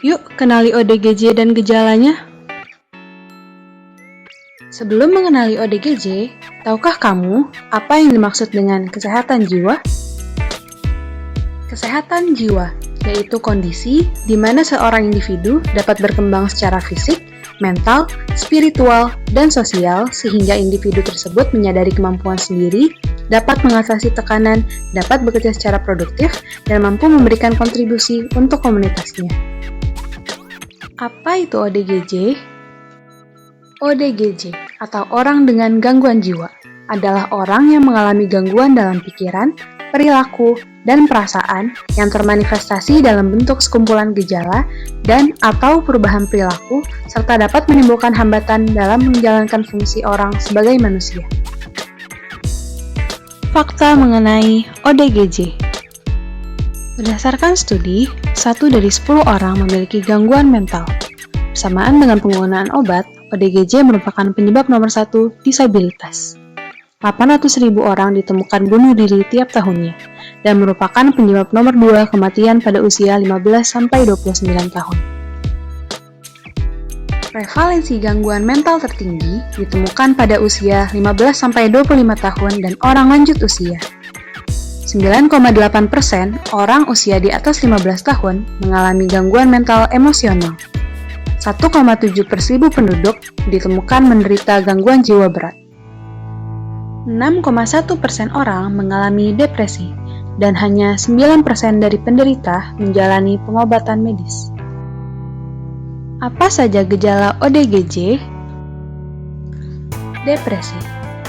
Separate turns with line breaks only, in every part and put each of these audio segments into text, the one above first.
Yuk kenali ODGJ dan gejalanya. Sebelum mengenali ODGJ, tahukah kamu apa yang dimaksud dengan kesehatan jiwa? Kesehatan jiwa yaitu kondisi di mana seorang individu dapat berkembang secara fisik, mental, spiritual, dan sosial sehingga individu tersebut menyadari kemampuan sendiri, dapat mengatasi tekanan, dapat bekerja secara produktif, dan mampu memberikan kontribusi untuk komunitasnya. Apa itu ODGJ? ODGJ atau orang dengan gangguan jiwa adalah orang yang mengalami gangguan dalam pikiran, perilaku, dan perasaan yang termanifestasi dalam bentuk sekumpulan gejala dan atau perubahan perilaku serta dapat menimbulkan hambatan dalam menjalankan fungsi orang sebagai manusia. Fakta mengenai ODGJ. Berdasarkan studi, 1 dari 10 orang memiliki gangguan mental. Bersamaan dengan penggunaan obat, ODGJ merupakan penyebab nomor 1 disabilitas. 800.000 orang ditemukan bunuh diri tiap tahunnya, dan merupakan penyebab nomor 2 kematian pada usia 15-29 tahun. Prevalensi gangguan mental tertinggi ditemukan pada usia 15-25 tahun dan orang lanjut usia. 9,8% orang usia di atas 15 tahun mengalami gangguan mental emosional. 1,7/1000 penduduk ditemukan menderita gangguan jiwa berat. 6,1% orang mengalami depresi, dan hanya 9% dari penderita menjalani pengobatan medis. Apa saja gejala ODGJ? Depresi.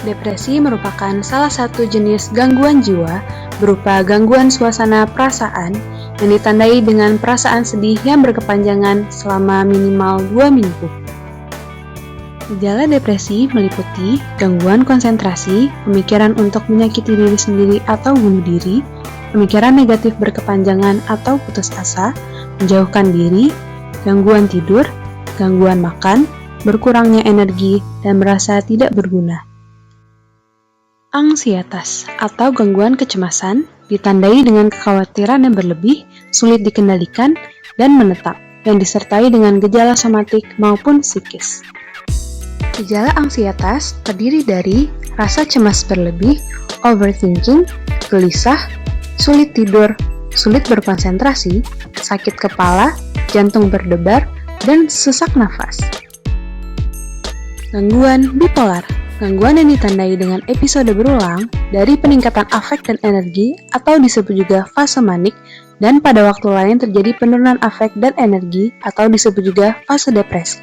Depresi merupakan salah satu jenis gangguan jiwa berupa gangguan suasana perasaan yang ditandai dengan perasaan sedih yang berkepanjangan selama minimal 2 minggu. Gejala depresi meliputi gangguan konsentrasi, pemikiran untuk menyakiti diri sendiri atau bunuh diri, pemikiran negatif berkepanjangan atau putus asa, menjauhkan diri, gangguan tidur, gangguan makan, berkurangnya energi, dan merasa tidak berguna. Ansietas atau gangguan kecemasan ditandai dengan kekhawatiran yang berlebih, sulit dikendalikan, dan menetap, yang disertai dengan gejala somatik maupun psikis. Gejala ansietas terdiri dari rasa cemas berlebih, overthinking, gelisah, sulit tidur, sulit berkonsentrasi, sakit kepala, jantung berdebar, dan sesak nafas. Gangguan bipolar. Gangguan yang ditandai dengan episode berulang dari peningkatan afek dan energi atau disebut juga fase manik, dan pada waktu lain terjadi penurunan afek dan energi atau disebut juga fase depresi.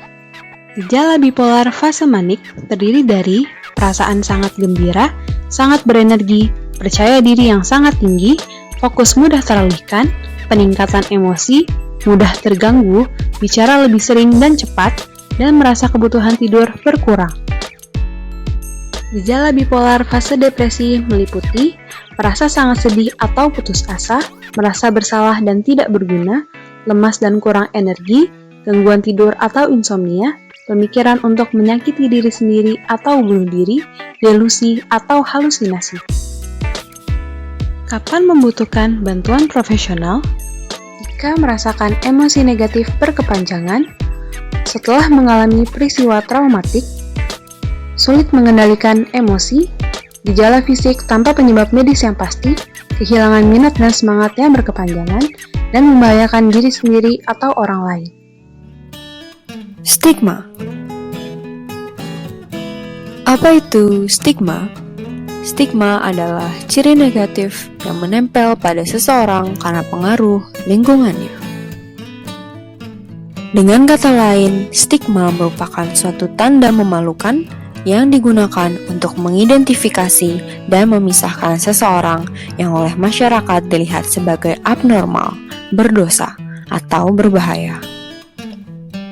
Gejala bipolar fase manik terdiri dari perasaan sangat gembira, sangat berenergi, percaya diri yang sangat tinggi, fokus mudah teralihkan, peningkatan emosi, mudah terganggu, bicara lebih sering dan cepat, dan merasa kebutuhan tidur berkurang. Gejala bipolar fase depresi meliputi merasa sangat sedih atau putus asa, merasa bersalah dan tidak berguna, lemas dan kurang energi, gangguan tidur atau insomnia, pemikiran untuk menyakiti diri sendiri atau bunuh diri, delusi atau halusinasi. Kapan membutuhkan bantuan profesional? Jika merasakan emosi negatif berkepanjangan, setelah mengalami peristiwa traumatik, sulit mengendalikan emosi, gejala fisik tanpa penyebab medis yang pasti, kehilangan minat dan semangat yang berkepanjangan, dan membahayakan diri sendiri atau orang lain.
Stigma. Apa itu stigma? Stigma adalah ciri negatif yang menempel pada seseorang karena pengaruh lingkungannya. Dengan kata lain, stigma merupakan suatu tanda memalukan yang digunakan untuk mengidentifikasi dan memisahkan seseorang yang oleh masyarakat dilihat sebagai abnormal, berdosa, atau berbahaya.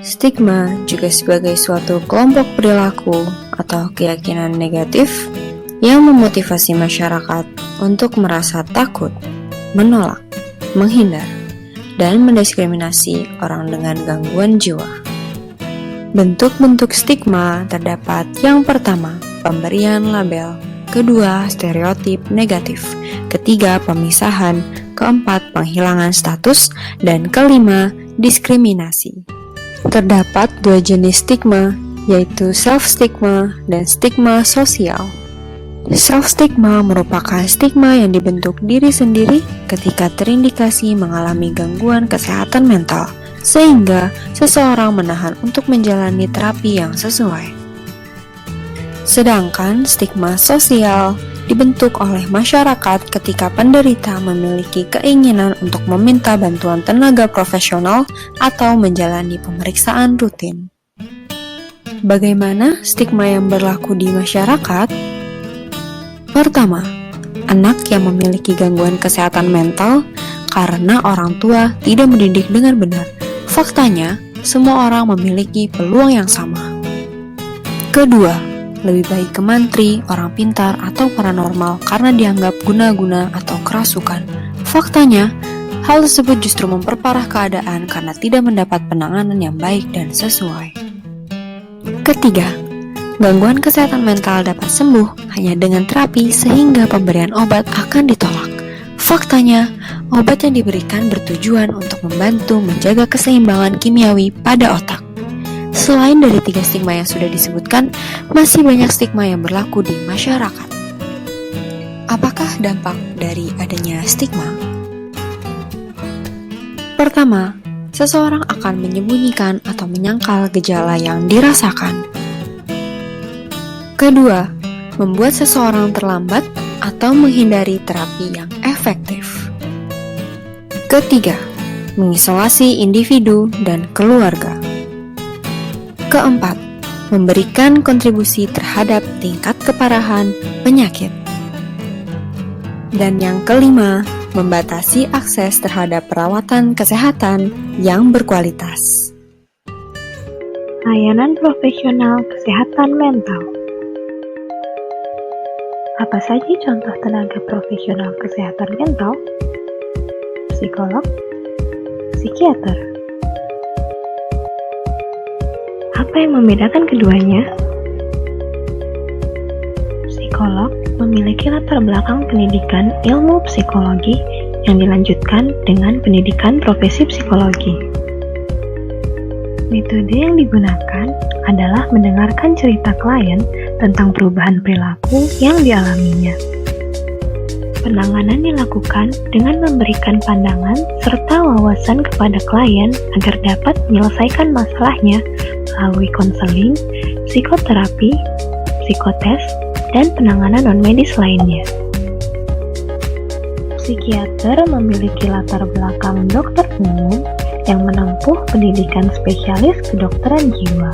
Stigma juga sebagai suatu kelompok perilaku atau keyakinan negatif yang memotivasi masyarakat untuk merasa takut, menolak, menghindar, dan mendiskriminasi orang dengan gangguan jiwa. Bentuk-bentuk stigma terdapat yang pertama, pemberian label, kedua, stereotip negatif, ketiga, pemisahan, keempat, penghilangan status, dan kelima, diskriminasi. Terdapat dua jenis stigma, yaitu self-stigma dan stigma sosial. Self-stigma merupakan stigma yang dibentuk diri sendiri ketika terindikasi mengalami gangguan kesehatan mental, sehingga seseorang menahan untuk menjalani terapi yang sesuai. Sedangkan stigma sosial dibentuk oleh masyarakat ketika penderita memiliki keinginan untuk meminta bantuan tenaga profesional atau menjalani pemeriksaan rutin. Bagaimana stigma yang berlaku di masyarakat? Pertama, anak yang memiliki gangguan kesehatan mental karena orang tua tidak mendidik dengan benar. Faktanya, semua orang memiliki peluang yang sama. Kedua, lebih baik ke mantri, orang pintar, atau paranormal karena dianggap guna-guna atau kerasukan. Faktanya, hal tersebut justru memperparah keadaan karena tidak mendapat penanganan yang baik dan sesuai. Ketiga, gangguan kesehatan mental dapat sembuh hanya dengan terapi sehingga pemberian obat akan ditolak. Faktanya, obat yang diberikan bertujuan untuk membantu menjaga keseimbangan kimiawi pada otak. Selain dari 3 stigma yang sudah disebutkan, masih banyak stigma yang berlaku di masyarakat. Apakah dampak dari adanya stigma? Pertama, seseorang akan menyembunyikan atau menyangkal gejala yang dirasakan. Kedua, membuat seseorang terlambat atau menghindari terapi yang efektif. Ketiga, mengisolasi individu dan keluarga. Keempat, memberikan kontribusi terhadap tingkat keparahan penyakit. Dan yang kelima, membatasi akses terhadap perawatan kesehatan yang berkualitas.
Layanan profesional kesehatan mental. Apa saja contoh tenaga profesional kesehatan mental? Psikolog, psikiater. Apa yang membedakan keduanya? Psikolog memiliki latar belakang pendidikan ilmu psikologi yang dilanjutkan dengan pendidikan profesi psikologi. Metode yang digunakan adalah mendengarkan cerita klien tentang perubahan perilaku yang dialaminya. Penanganan dilakukan dengan memberikan pandangan serta wawasan kepada klien agar dapat menyelesaikan masalahnya melalui konseling, psikoterapi, psikotes, dan penanganan non-medis lainnya. Psikiater memiliki latar belakang dokter umum yang menempuh pendidikan spesialis kedokteran jiwa.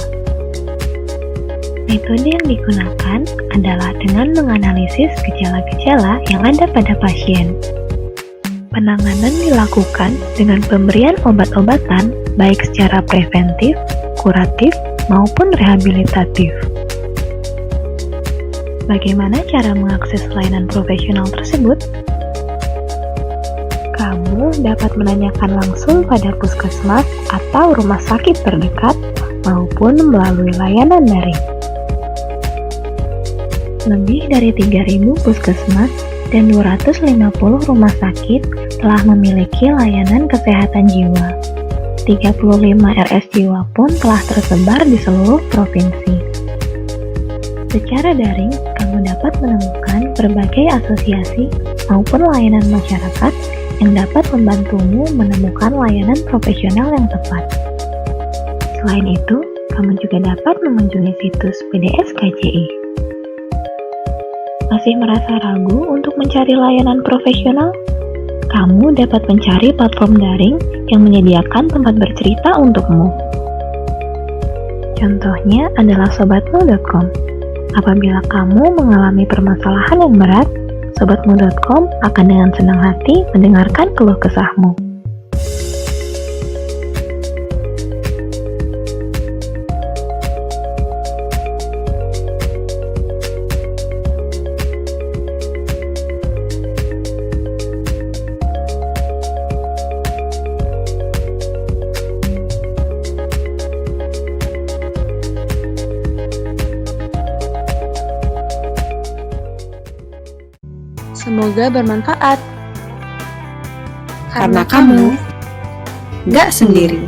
Metode yang digunakan adalah dengan menganalisis gejala-gejala yang ada pada pasien. Penanganan dilakukan dengan pemberian obat-obatan baik secara preventif, kuratif, maupun rehabilitatif. Bagaimana cara mengakses layanan profesional tersebut? Kamu dapat menanyakan langsung pada puskesmas atau rumah sakit terdekat maupun melalui layanan daring. Lebih dari 3.000 puskesmas dan 250 rumah sakit telah memiliki layanan kesehatan jiwa. 35 RS jiwa pun telah tersebar di seluruh provinsi. Secara daring, kamu dapat menemukan berbagai asosiasi maupun layanan masyarakat yang dapat membantumu menemukan layanan profesional yang tepat. Selain itu, kamu juga dapat mengunjungi situs PDS KJI. Masih merasa ragu untuk mencari layanan profesional? Kamu dapat mencari platform daring yang menyediakan tempat bercerita untukmu. Contohnya adalah sobatmu.com. Apabila kamu mengalami permasalahan yang berat, sobatmu.com akan dengan senang hati mendengarkan keluh kesahmu. Semoga bermanfaat.
Karena kamu gak sendiri.